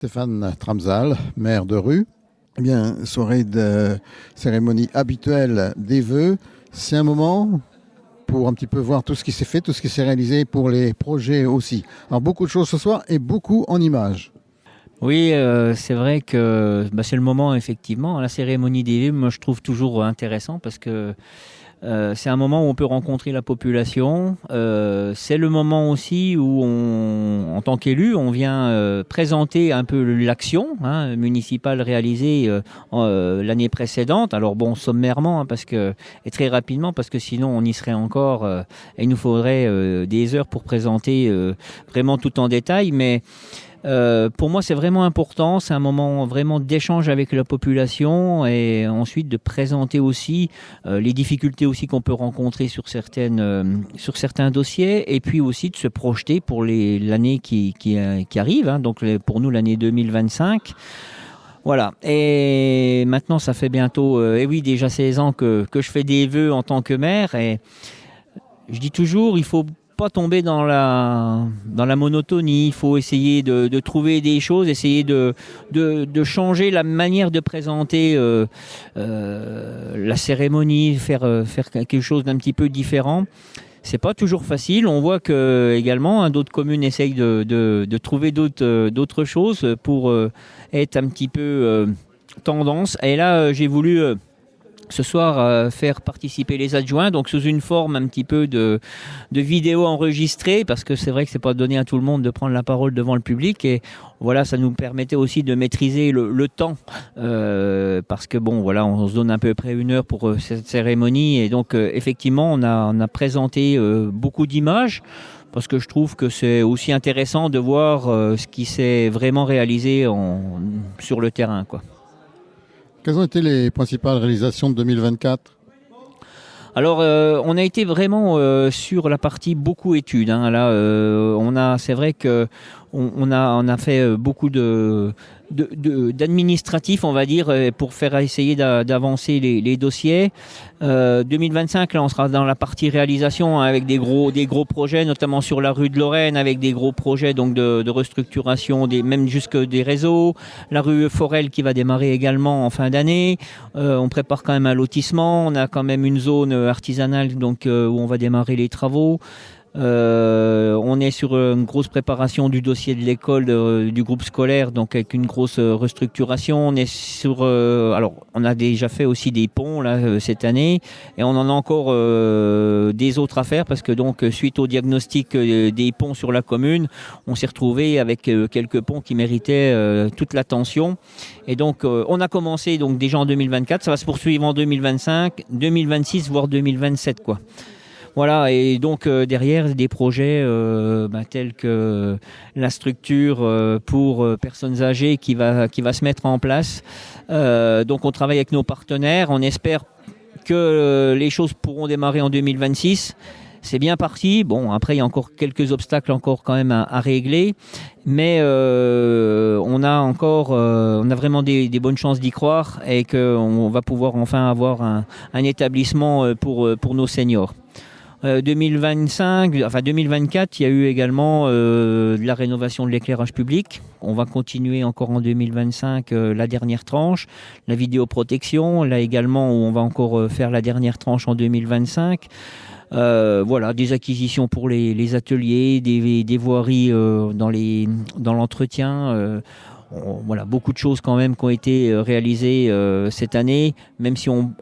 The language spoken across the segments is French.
Stéphane Tramsal, maire de Rue. Eh bien, soirée de cérémonie habituelle des vœux. C'est un moment pour un petit peu voir tout ce qui s'est fait, tout ce qui s'est réalisé pour les projets aussi. Alors, beaucoup de choses ce soir et beaucoup en images. Oui, c'est vrai que c'est le moment, effectivement. La cérémonie des vœux, moi, je trouve toujours intéressant parce que c'est un moment où on peut rencontrer la population. C'est le moment aussi où, en tant qu'élu, on vient présenter un peu l'action municipale réalisée l'année précédente. Alors bon, sommairement, et très rapidement, parce que sinon on y serait encore. Et il nous faudrait des heures pour présenter vraiment tout en détail, mais pour moi, c'est vraiment important. C'est un moment vraiment d'échange avec la population et ensuite de présenter aussi les difficultés aussi qu'on peut rencontrer sur certains dossiers et puis aussi de se projeter pour l'année qui arrive. Donc pour nous, l'année 2025. Voilà. Et maintenant, ça fait bientôt, déjà 16 ans que je fais des vœux en tant que maire. Et je dis toujours, il faut pas tomber dans la monotonie. Il faut essayer de trouver des choses, essayer de changer la manière de présenter la cérémonie, faire quelque chose d'un petit peu différent. C'est pas toujours facile. On voit que également d'autres communes essayent de trouver d'autres choses pour être un petit peu tendance. Et là, j'ai voulu ce soir faire participer les adjoints, donc sous une forme un petit peu de vidéo enregistrée, parce que c'est vrai que c'est pas donné à tout le monde de prendre la parole devant le public, et voilà, ça nous permettait aussi de maîtriser le temps, parce que bon, voilà, on se donne à peu près 1 heure pour cette cérémonie, et donc effectivement, on a présenté beaucoup d'images, parce que je trouve que c'est aussi intéressant de voir ce qui s'est vraiment réalisé sur le terrain, quoi. Quelles ont été les principales réalisations de 2024 ? Alors, on a été vraiment sur la partie beaucoup études. Là, c'est vrai que on a fait beaucoup d'administratifs, on va dire, pour essayer d'avancer les dossiers. 2025, là, on sera dans la partie réalisation avec des gros projets, notamment sur la rue de Lorraine, avec des gros projets donc de restructuration, même jusque des réseaux. La rue Forel qui va démarrer également en fin d'année. On prépare quand même un lotissement. On a quand même une zone artisanale donc où on va démarrer les travaux. On est sur une grosse préparation du dossier de l'école du groupe scolaire, donc avec une grosse restructuration. On est sur alors on a déjà fait aussi des ponts là cette année, et on en a encore des autres à faire, parce que donc suite au diagnostic des ponts sur la commune, on s'est retrouvé avec quelques ponts qui méritaient toute l'attention, et donc on a commencé donc déjà en 2024, ça va se poursuivre en 2025, 2026 voire 2027 quoi. Voilà, et donc derrière des projets tels que la structure pour personnes âgées qui va se mettre en place. Donc on travaille avec nos partenaires, on espère que les choses pourront démarrer en 2026. C'est bien parti. Bon, après il y a encore quelques obstacles encore quand même à régler, mais on a vraiment des bonnes chances d'y croire, et qu'on va pouvoir enfin avoir un établissement pour nos seniors. 2024, il y a eu également de la rénovation de l'éclairage public. On va continuer encore en 2025 la dernière tranche. La vidéoprotection, là également, où on va encore faire la dernière tranche en 2025. Voilà, des acquisitions pour les ateliers, des voiries dans l'entretien. Voilà, beaucoup de choses quand même qui ont été réalisées cette année, même si on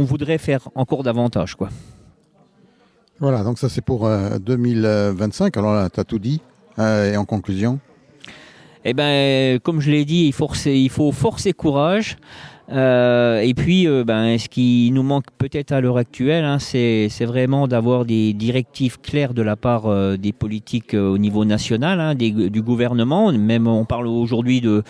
voudrait faire encore davantage, quoi. Voilà, donc ça c'est pour 2025. Alors là, tu as tout dit. Et en conclusion ? Eh bien, comme je l'ai dit, il faut force et courage. Et puis, ce qui nous manque peut-être à l'heure actuelle, c'est vraiment d'avoir des directives claires de la part des politiques au niveau national, du gouvernement. Même on parle aujourd'hui de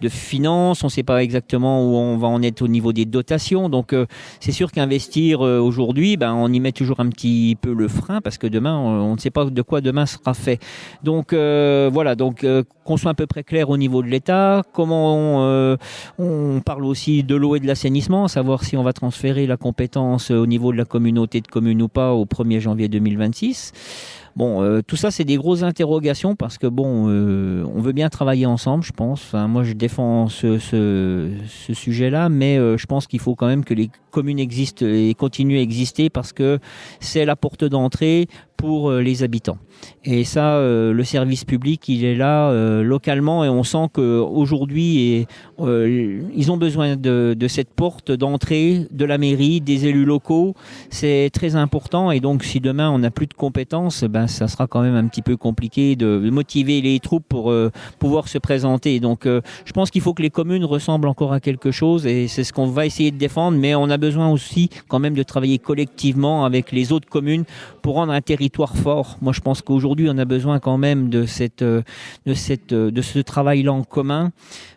finances, on ne sait pas exactement où on va en être au niveau des dotations. Donc, c'est sûr qu'investir aujourd'hui, on y met toujours un petit peu le frein, parce que demain, on ne sait pas de quoi demain sera fait. Donc, voilà. Donc, qu'on soit à peu près clair au niveau de l'État. Comment on parle aussi de l'eau et de l'assainissement, savoir si on va transférer la compétence au niveau de la communauté de communes ou pas au 1er janvier 2026. Bon, tout ça, c'est des grosses interrogations parce que bon, on veut bien travailler ensemble, je pense. Enfin, moi, je défends ce sujet-là, mais je pense qu'il faut quand même que les communes existent et continuent à exister parce que c'est la porte d'entrée pour les habitants. Et ça, le service public, il est là localement et on sent qu'aujourd'hui, ils ont besoin de cette porte d'entrée de la mairie, des élus locaux. C'est très important et donc si demain on n'a plus de compétences, ben ça sera quand même un petit peu compliqué de motiver les troupes pour pouvoir se présenter. Donc je pense qu'il faut que les communes ressemblent encore à quelque chose et c'est ce qu'on va essayer de défendre, mais on a besoin aussi quand même de travailler collectivement avec les autres communes pour rendre un territoire fort. Moi je pense qu'aujourd'hui on a besoin quand même de ce travail-là en commun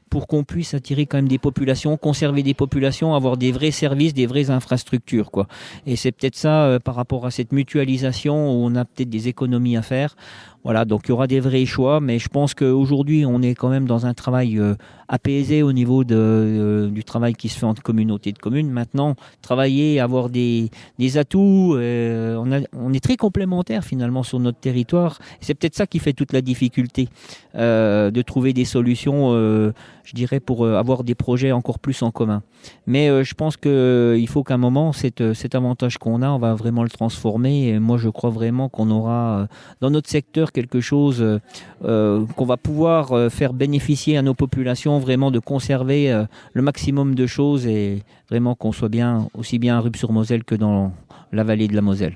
pour qu'on puisse attirer quand même des populations, conserver des populations, avoir des vrais services, des vraies infrastructures, quoi. Et c'est peut-être ça, par rapport à cette mutualisation, où on a peut-être des économies à faire. Voilà, donc il y aura des vrais choix, mais je pense qu'aujourd'hui, on est quand même dans un travail apaisé au niveau du travail qui se fait entre communautés de communes. Maintenant, travailler, avoir des atouts, on est très complémentaires finalement sur notre territoire. C'est peut-être ça qui fait toute la difficulté, de trouver des solutions, je dirais, pour avoir des projets encore plus en commun. Mais je pense qu'il faut qu'à un moment, cet avantage qu'on a, on va vraiment le transformer. Et moi, je crois vraiment qu'on aura dans notre secteur quelque chose qu'on va pouvoir faire bénéficier à nos populations, vraiment de conserver le maximum de choses et vraiment qu'on soit bien, aussi bien à Rupt-sur-Moselle que dans la vallée de la Moselle.